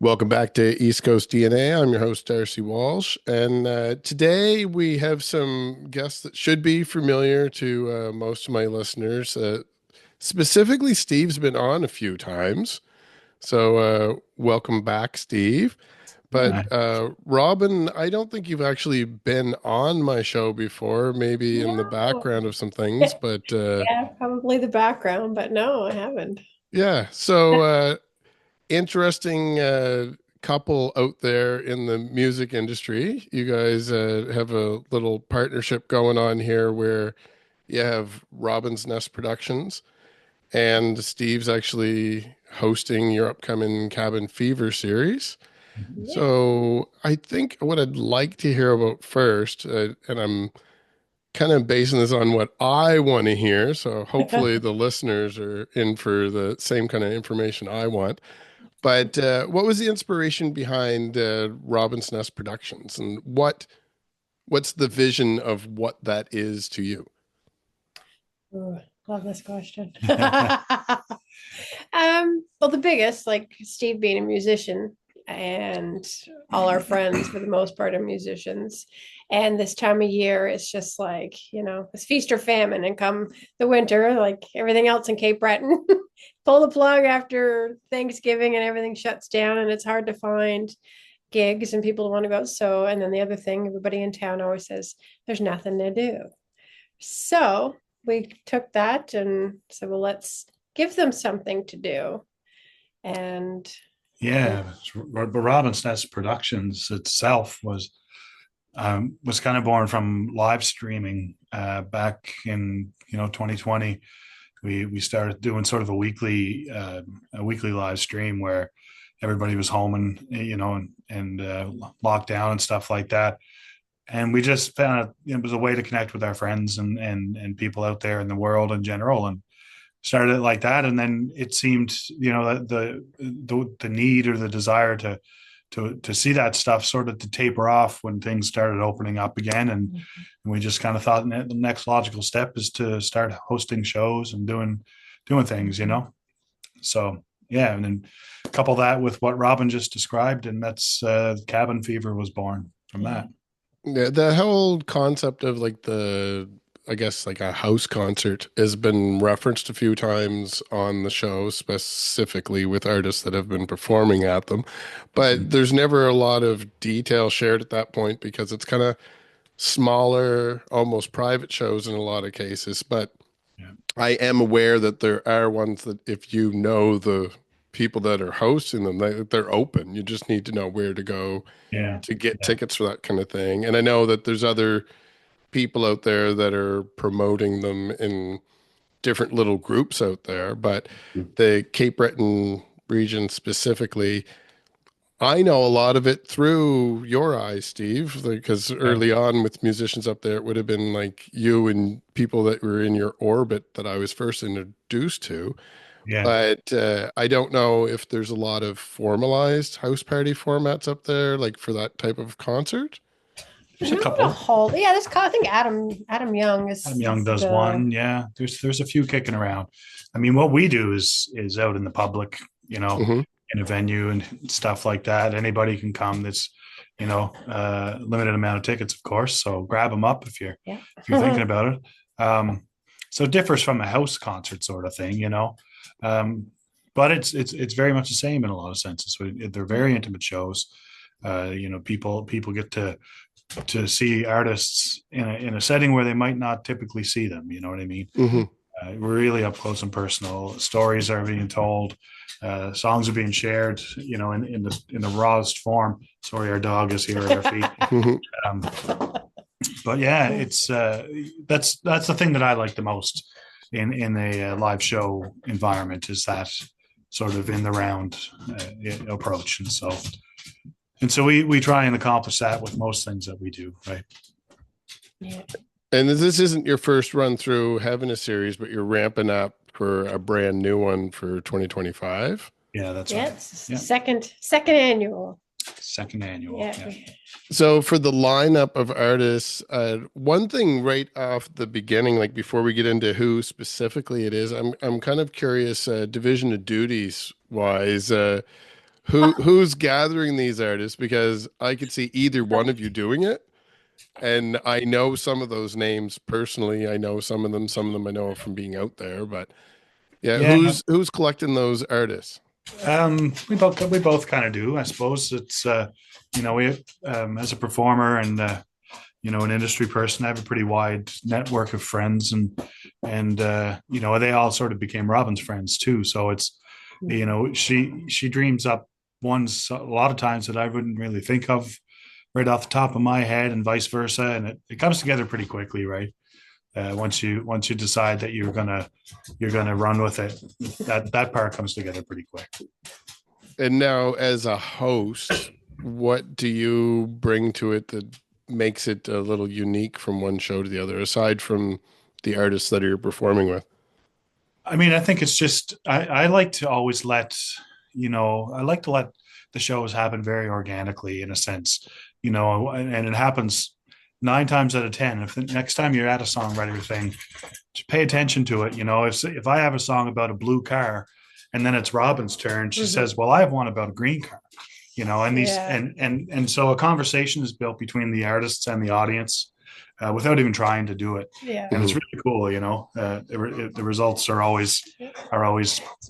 Welcome back to East Coast DNA. I'm your host, Darcy Walsh. And today we have some guests that should be familiar to most of my listeners. Specifically, Steve's been on a few times. So welcome back, Steve. But Uh, Robyn, I don't think you've actually been on my show before, maybe in the No. background of some things. But Yeah, probably the background, but no, I haven't. yeah, so interesting couple out there in the music industry. You guys have a little partnership going on here where you have Robyn's Nest Productions and Steve's actually hosting your upcoming Cabin Fever series. Yeah. So I think what I'd like to hear about first, and I'm kind of basing this on what I want to hear. So hopefully the listeners are in for the same kind of information I want. But what was the inspiration behind Robin's Nest Productions, and what's the vision of what that is to you? Ooh, love this question. Well, the biggest, like Steve being a musician, and all our friends for the most part are musicians. And this time of year, it's just like, it's feast or famine. And come the winter, like everything else in Cape Breton, pull the plug after Thanksgiving and everything shuts down, and it's hard to find gigs and people want to go. So, and then the other thing, everybody in town always says there's nothing to do. So we took that and said, well, let's give them something to do. And Mm. yeah, Yeah. but Robyn's Nest Productions itself was kind of born from live streaming back in 2020. We started doing sort of a weekly live stream where everybody was home and locked down and stuff like that. And we just found it was a way to connect with our friends and people out there in the world in general, and started it like that. And then it seemed, that the need or the desire to see that stuff sort of to taper off when things started opening up again. And we just kind of thought the next logical step is to start hosting shows and doing things. So yeah, and then couple that with what Robyn just described, and that's Cabin Fever was born from that. Yeah, the whole concept of like I guess like a house concert has been referenced a few times on the show, specifically with artists that have been performing at them. But Mhm. there's never a lot of detail shared at that point because it's kind of smaller, almost private shows in a lot of cases. But Yeah. I am aware that there are ones that if you know the people that are hosting them, they're open. You just need to know where to go Yeah. to get Yeah. tickets for that kind of thing. And I know that there's other people out there that are promoting them in different little groups out there, but the Cape Breton region specifically, I know a lot of it through your eyes, Steve, because Yeah. early on with musicians up there, it would have been like you and people that were in your orbit that I was first introduced to. Yeah. But I don't know if there's a lot of formalized house party formats up there, like for that type of concert. There's a Not a couple. whole. Yeah, I think Adam Young Adam is Young does the. one. Yeah. There's a few kicking around. I mean, what we do is out in the public, Hmm. in a venue and stuff like that. Anybody can come. That's limited amount of tickets, of course. So grab them up Yeah. if you're thinking about it. So it differs from a house concert sort of thing. Um, but it's very much the same in a lot of senses. So they're very intimate shows. People get to see artists in a setting where they might not typically see them. You know what I mean? Hmm. Really up close and personal. Stories are being told, songs are being shared. In the rawest form. Sorry, our dog is here at our feet. Hmm. Um, but yeah, it's that's the thing that I like the most in a live show environment is that sort of in the round approach, and so we try and accomplish that with most things that we do, right? Yeah. And this isn't your first run through having a series, but you're ramping up for a brand new one for 2025. Yeah, that's Yeah, right. it's Yeah, second annual. second annual. Yeah. Yeah. So for the lineup of artists, one thing right off the beginning, like before we get into who specifically it is, I'm kind of curious, division of duties wise. who's gathering these artists? Because I could see either one of you doing it. And I know some of those names personally. I know some of them I know from being out there, but yeah, Yeah, who's collecting those artists? we both kind of do. I suppose it's we as a performer and an industry person, I have a pretty wide network of friends, and they all sort of became Robyn's friends too. So it's she dreams up ones a lot of times that I wouldn't really think of right off the top of my head, and vice versa, and it comes together pretty quickly, right? Once you decide that you're gonna run with it, that part comes together pretty quick. And now, as a host, what do you bring to it that makes it a little unique from one show to the other, aside from the artists that you're performing with? I mean, I think it's just I like to always I like to let the shows happen very organically in a sense, and it happens 9 times out of 10. If the next time you're at a songwriter thing, just pay attention to it. If I have a song about a blue car, and then it's Robyn's turn, she says, "Well, I have one about a green car." And these Yeah. and so a conversation is built between the artists and the audience without even trying to do it, Yeah. and it's really cool. The results are always More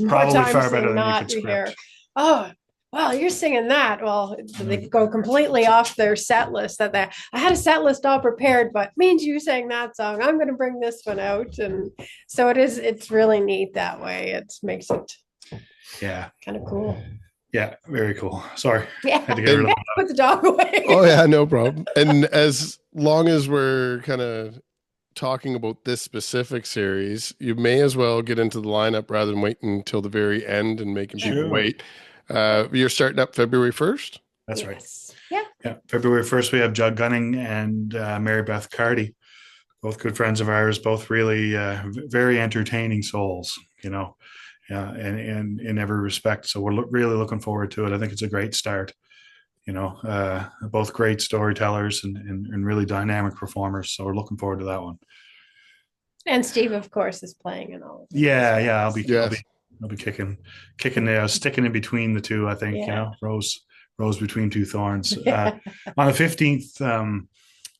probably times far better than than you not, could we hear, script. oh, well, you're singing that. Well, they go completely off their set list. I had a set list all prepared, but means you sang that song. I'm going to bring this one out, and so it's really neat that way. It makes it Yeah, kind of cool. yeah, very cool. Sorry, Yeah, had to get rid of that. put the dog away. Oh yeah, no problem. And as long as we're kind of talking about this specific series, you may as well get into the lineup rather than waiting until the very end and making people Sure. wait. You're starting up February 1st? That's right. Yes. Yeah. Yeah, February 1st, we have Jug Gunning and Mary Beth Carty, both good friends of ours, both really very entertaining souls, and in every respect. So we're really looking forward to it. I think it's a great start. Both great storytellers and really dynamic performers. So we're looking forward to that one. And Steve, of course, is playing in all of them. Yeah. Yes. I'll be kicking, sticking in between the two. I think Yeah. rose between two thorns. On the 15th,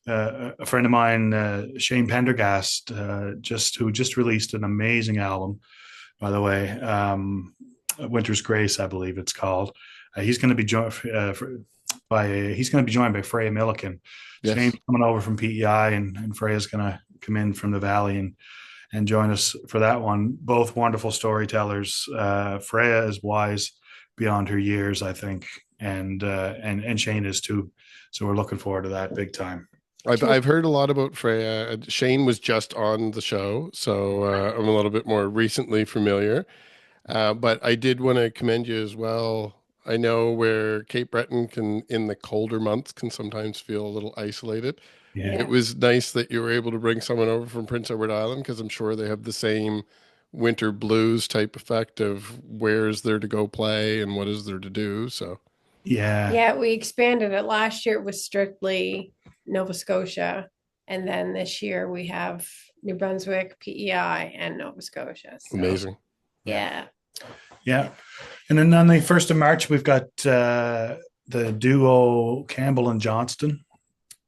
a friend of mine, Shane Pendergast, who just released an amazing album, by the way, Winter's Grace, I believe it's called. He's going to be joined by Freya Milliken. Yes. Shane's coming over from PEI, and Freya's going to come in from the Valley and join us for that one. Both wonderful storytellers. Freya is wise beyond her years, I think, and Shane is too. So we're looking forward to that big time. I've heard a lot about Freya. Shane was just on the show, so I'm a little bit more recently familiar. But I did want to commend you as well. I know where Cape Breton can, in the colder months, can sometimes feel a little isolated. Yeah. It was nice that you were able to bring someone over from Prince Edward Island, because I'm sure they have the same winter blues type effect of where is there to go play and what is there to do. So Yeah. Yeah, we expanded it. Last year it was strictly Nova Scotia. And then this year we have New Brunswick, PEI, and Nova Scotia. So, amazing. yeah. Yeah. And then on the 1st of March, we've got the duo Campbell and Johnston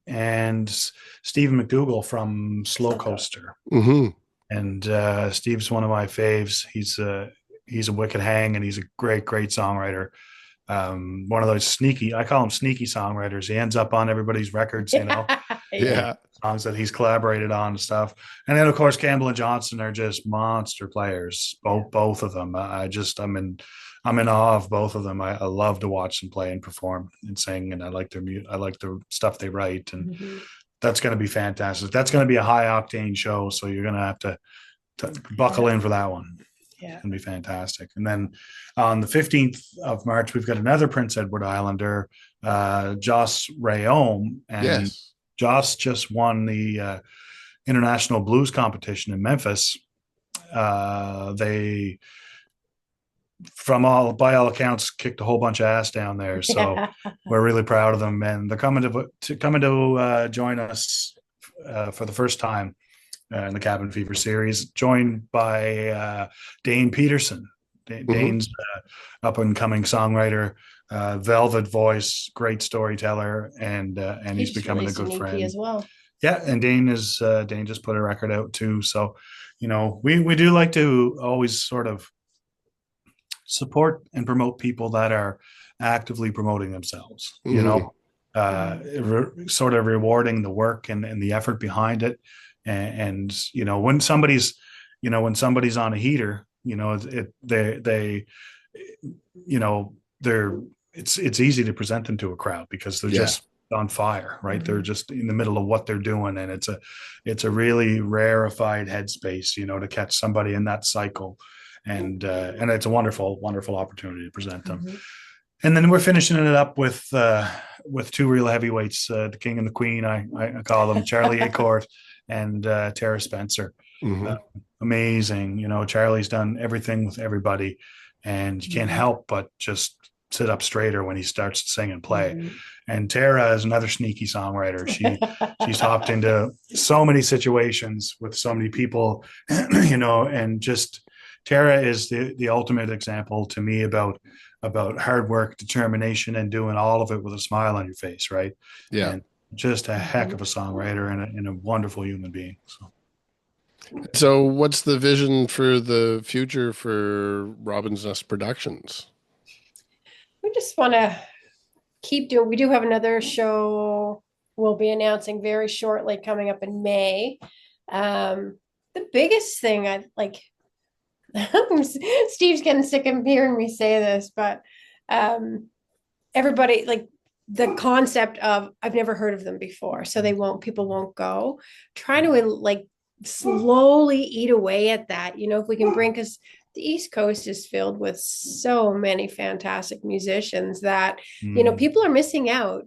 and Stephen McDougall from Slow Coaster. Mm-hmm. And Steve's one of my faves. He's a wicked hang, and he's a great songwriter. One of those I call him sneaky songwriters. He ends up on everybody's records, Yeah. songs that he's collaborated on and stuff. And then of course Campbell and Johnson are just monster players, both of them. I'm in awe of both of them. I love to watch them play and perform and sing, and I like the stuff they write, and that's going to be fantastic. That's going to be a high octane show, so you're going to have to buckle in for that one. Yeah. It's going to be fantastic. And then on the 15th of March, we've got another Prince Edward Islander, Joss Rayome. And Yes. Joss just won the International Blues Competition in Memphis. They, by all accounts, kicked a whole bunch of ass down there. So we're really proud of them. And they're coming to join us for the first time in the Cabin Fever series, joined by Dane Peterson. Dane's up and coming songwriter, velvet voice, great storyteller, and he's He's becoming a released an good EP friend. as well. Yeah, and Dane just put a record out too. So, we do like to always sort of support and promote people that are actively promoting themselves. Hmm. Sort of rewarding the work and the effort behind it. And when somebody's on a heater, you know they're it's easy to present them to a crowd because they're Yeah. just on fire, right? Mhm. They're just in the middle of what they're doing, and it's a really rarefied headspace, to catch somebody in that cycle, and it's a wonderful opportunity to present them. Mhm. And then we're finishing it up with two real heavyweights, the King and the Queen. I call them Charlie Acorn and Tara Spencer. Hmm. Uh, Amazing. Charlie's done everything with everybody, and you can't Mhm. help but just sit up straiter when he starts to sing and play. Mhm. And Tara is another sneaky songwriter. She's hopped into so many situations with so many people, and just Tara is the ultimate example to me about hard work, determination, and doing all of it with a smile on your face, right? Yeah. And just a heck Mhm. of a songwriter and a wonderful human being. So So, what's the vision for the future for Robin's Nest Productions? We just want to keep doing. We do have another show we'll be announcing very shortly coming up in May. The biggest thing I like, Steve's getting sick of hearing me say this, but um, everybody like the concept of I've never heard of them before, so people won't go. Trying to like slowly eat away at that, if we can bring because the East Coast is filled with so many fantastic musicians that people are missing out.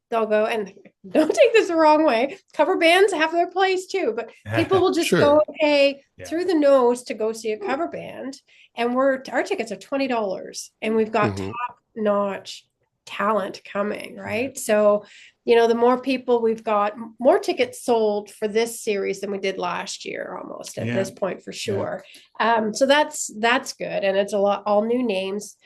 They'll go and don't take this the wrong way. Cover bands have their place too, but people will just go Sure. and pay Yeah. through the nose to go see a cover band, and our tickets are $20, and we've got Hmm. top-notch talent coming, right? So, the more people we've got, more tickets sold for this series than we did last year, almost at this point for sure. So that's good, and it's a lot all new names.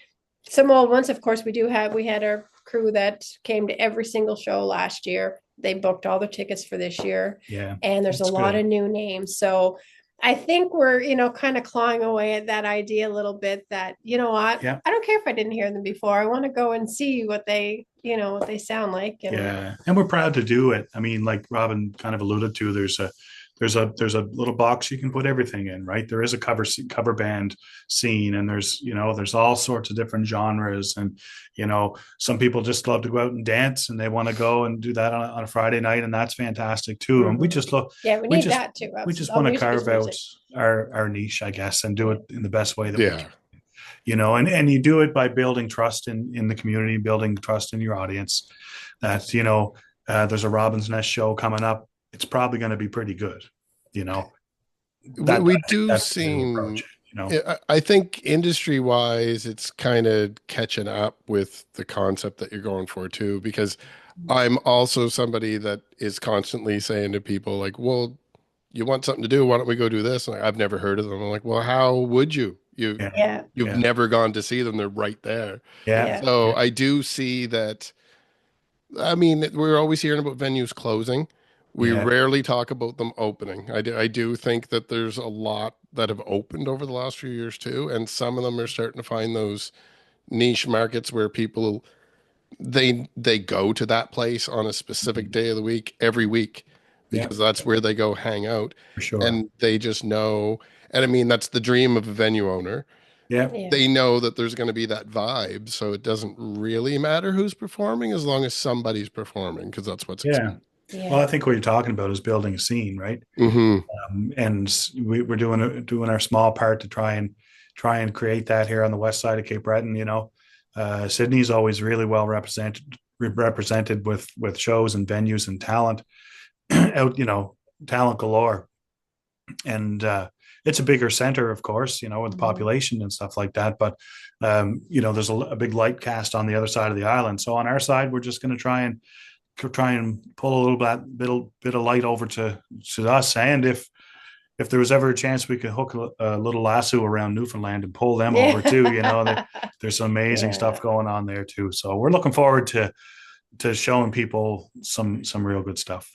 Some old ones, of course. We had our crew that came to every single show last year. They booked all their tickets for this year, Yeah, and there's a lot of new names. So I think we're, kind of clawing away at that idea a little bit that, what, yeah, I don't care if I didn't hear them before. I want to go and see what what they sound like. yeah. And we're proud to do it. I mean, like Robyn kind of alluded to, there's a little box you can put everything in, right? There is a cover band scene, and there's all sorts of different genres, and some people just love to go out and dance, and they want to go and do that on a Friday night, and that's fantastic too. And we just look, Yeah, we we need just that too. we just All want to music is carve out music. our niche, I guess, and do it in the best way that we Yeah. can. And you do it by building trust in the community, building trust in your audience. That there's a Robin's Nest show coming up. It's probably going to be pretty good. You know We, that we I think do that's the way to approach seem, it. You know. I think industry wise, it's kind of catching up with the concept that you're going for too, because I'm also somebody that is constantly saying to people like, well, you want something to do, why don't we go do this? And I've never heard of them. I'm like, well, how would you? Yeah. Yeah, You've Yeah. never gone to see them. They're right there. Yeah. yeah, So I do see that. I mean, we're always hearing about venues closing. We Yeah. rarely talk about them opening. I do think that there's a lot that have opened over the last few years too, and some of them are starting to find those niche markets where people they go to that place on a specific day of the week every week Yeah. because that's where they go hang out, For sure. and they just know. And I mean, that's the dream of a venue owner. Yeah. yeah, They know that there's going to be that vibe, so it doesn't really matter who's performing as long as somebody's performing because that's what's Yeah. expensive. Well, yeah. I think what you're talking about is building a scene, right? Hmm. And we're doing our small part to try and create that here on the west side of Cape Breton. Sydney's always really well represented with shows and venues and talent out, talent galore. And it's a bigger center, of course, with the population and stuff like that. But there's a big light cast on the other side of the island. So on our side, we're just going to try and pull a little bit of light over to us. And if if there was ever a chance we could hook a little lasso around Newfoundland and pull them over too, Yeah. there's some amazing Yeah. stuff going on there too. So we're looking forward to showing people some real good stuff.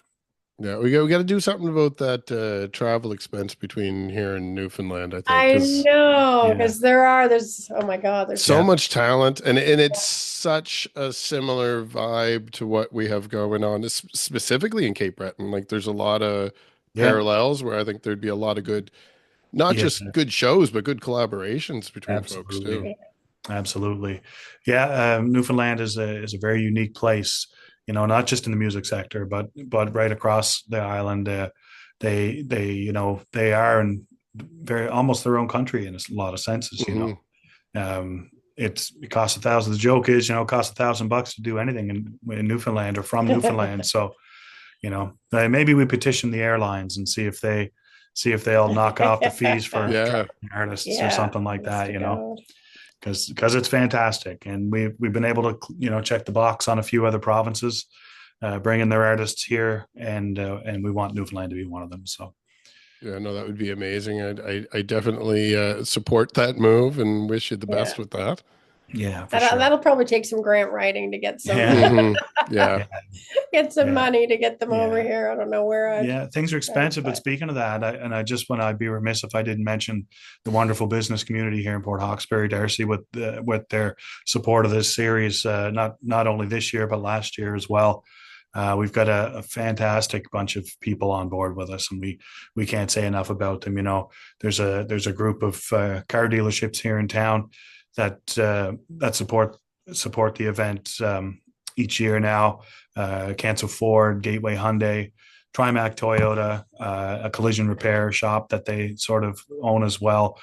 Yeah, we got to do something about that travel expense between here and Newfoundland, I think, I because know, Yeah, because oh my God, there's so yeah, much talent, and it's such a similar vibe to what we have going on, specifically in Cape Breton. Like, there's a lot of yeah, parallels where I think there'd be a lot of good, not yeah, just good shows, but good collaborations between folks absolutely. too. yeah. Absolutely. Yeah, Newfoundland is a very unique place, not just in the music sector, but right across the island. They are in very almost their own country in a lot of senses. Hmm. It costs $1,000. The joke is, it costs $1,000 to do anything in Newfoundland or from Newfoundland. So, maybe we petition the airlines and see if they'll knock off the fees for Yeah. traveling artists or Yeah, something like honest that, to God. because it's fantastic, and we've been able to check the box on a few other provinces, bringing their artists here, and we want Newfoundland to be one of them. So Yeah, no, that would be amazing. I definitely support that move and wish you the Yeah. best with that. yeah, for That'll, sure. that'll probably take some grant writing to get some Yeah, Hmm. Yeah. yeah, get some yeah, money to get them over yeah. here. I don't know where Yeah, things are I'd expensive, but but speaking of that, I just want to be remiss if I didn't mention the wonderful business community here in Port Hawkesbury, Darcy, with their support of this series, not only this year but last year as well. We've got a fantastic bunch of people on board with us, and we can't say enough about them. There's a group of car dealerships here in town that support the event each year now. Cancel Ford, Gateway Hyundai, Trimac Toyota, a collision repair shop that they sort of own as well.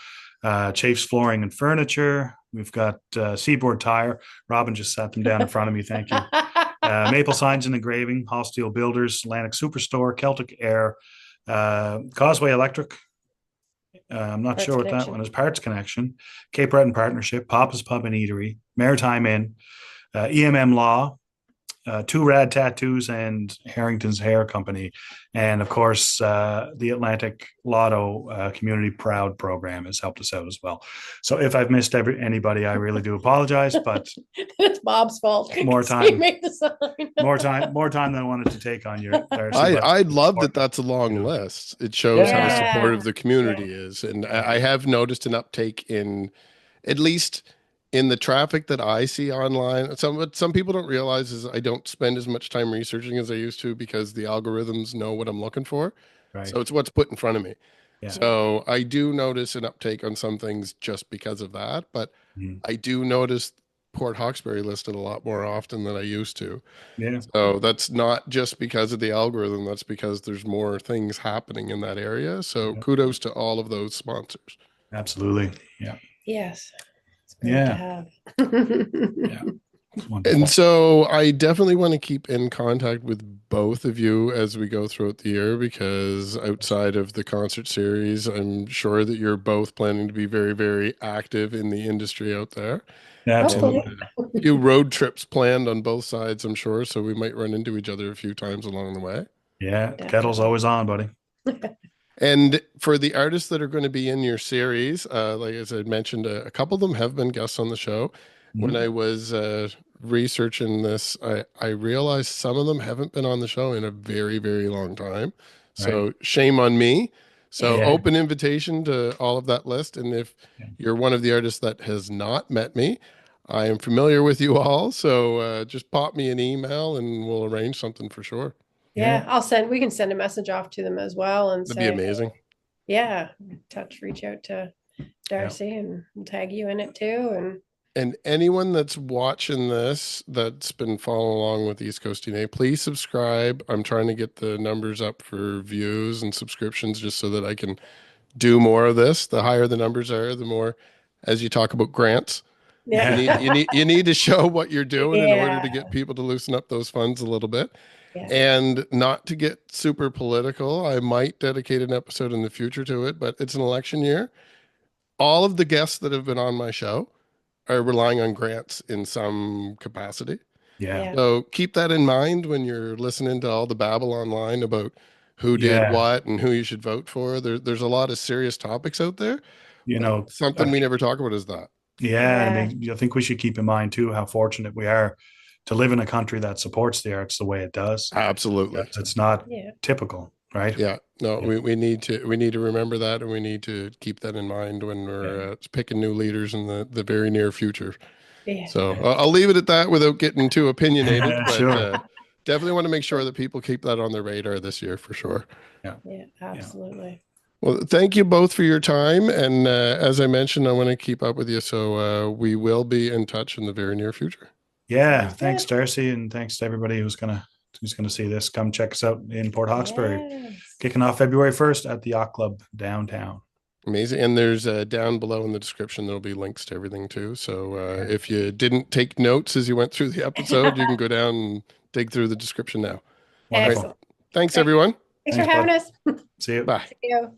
Chafes Flooring and Furniture. We've got Seaboard Tire. Robyn just sat them down in front of me. Thank you. Maple Signs and Engraving, Hostile Builders, Atlantic Superstore, Celtic Air, Causeway Electric. I'm not Parts sure what that Connection. one is. Parts Connection, Cape Breton Partnership, Papa's Pub and Eatery, Maritime Inn, EMM Law, Two Rad Tattoos, and Harrington's Hair Company, and of course the Atlantic Lotto Community Proud program has helped us out as well. So if I've missed anybody, I really do apologize, but It's Bob's fault. more 'Cause he time, made the sign. more time than I wanted to take on you, Darcy. I But I love that that's a long list. It shows how yeah, supportive Yeah. the Yeah. community is, and I yeah, have noticed an uptake in, at least in the traffic that I see online. Some people don't realize is I don't spend as much time researching as I used to because the algorithms know what I'm looking for. right, So it's what's put in front of me. yeah, Yeah. So I do notice an uptake on some things just because of that, but mhm, I do notice Port Hawkesbury listed a lot more often than I used to. yeah, So that's not just because of the algorithm, that's because there's more things happening in that area. So yeah, kudos to all of those sponsors. absolutely, yeah, Yes. It's great to yeah, have. yeah, it's And wonderful. so I definitely want to keep in contact with both of you as we go throughout the year because outside of the concert series, I'm sure that you're both planning to be very, very active in the industry out there. Yeah, And Hopefully. absolutely. a few road trips planned on both sides, I'm sure. So we might run into each other a few times along the way. Yeah, the kettle's Definitely. always on, buddy. And for the artists that are going to be in your series, like as I mentioned, a couple of them have been guests on the show. When Mhm. I was researching this, I realized some of them haven't been on the show in a very, very long time. Right. So shame on me. So Yeah. open invitation to all of that list. And if Yeah. you're one of the artists that has not met me, I am familiar with you all. So just pop me an email and we'll arrange something for sure. Yeah. Yeah, we can send a message off to them as well and That'd be say, amazing. yeah, reach out to Yeah. Darcy and we'll tag you in it too. And And anyone that's watching this that's been following along with East Coast DNA, please subscribe. I'm trying to get the numbers up for views and subscriptions just so that I can do more of this. The higher the numbers are, the more, as you talk about grants, you yeah. need you need you need to show what you're doing in order Yeah. to get people to loosen up those funds a little bit. Yeah. And not to get super political, I might dedicate an episode in the future to it, but it's an election year. All of the guests that have been on my show are relying on grants in some capacity. Yeah. Yeah. So keep that in mind when you're listening to all the babble online about who did Yeah, what and who you should vote for. There's a lot of serious topics out there, you but know, something we never talk about is that. yeah, I Yeah. mean, I think we should keep in mind too how fortunate we are to live in a country that supports the arts the way it does. Absolutely. It's not Yeah. typical, right? Yeah, no, Yeah. we need to remember that, and we need to keep that in mind when Yeah. we're picking new leaders in the very near future. Yeah. So I'll leave it at that without getting too opinionated, but Sure. definitely want to make sure that people keep that on their radar this year for sure. Yeah. Yeah, Yeah. absolutely. Well, thank you both for your time, and as I mentioned, I want to keep up with you, so we will be in touch in the very near future. Yeah. Sounds Thanks, good. Darcy, and thanks to everybody who's gonna see this. Come check us out in Port Hawkesbury, Yes. kicking off February 1st at the Yacht Club downtown. Amazing. And there's down below in the description, there'll be links to everything too. So Yeah. if you didn't take notes as you went through the episode, you can go down and dig through the description now. All right. Wonderful. Excellent. Thanks, Great. everyone. Thanks for Thanks, having bud. us. See you. Bye. See you.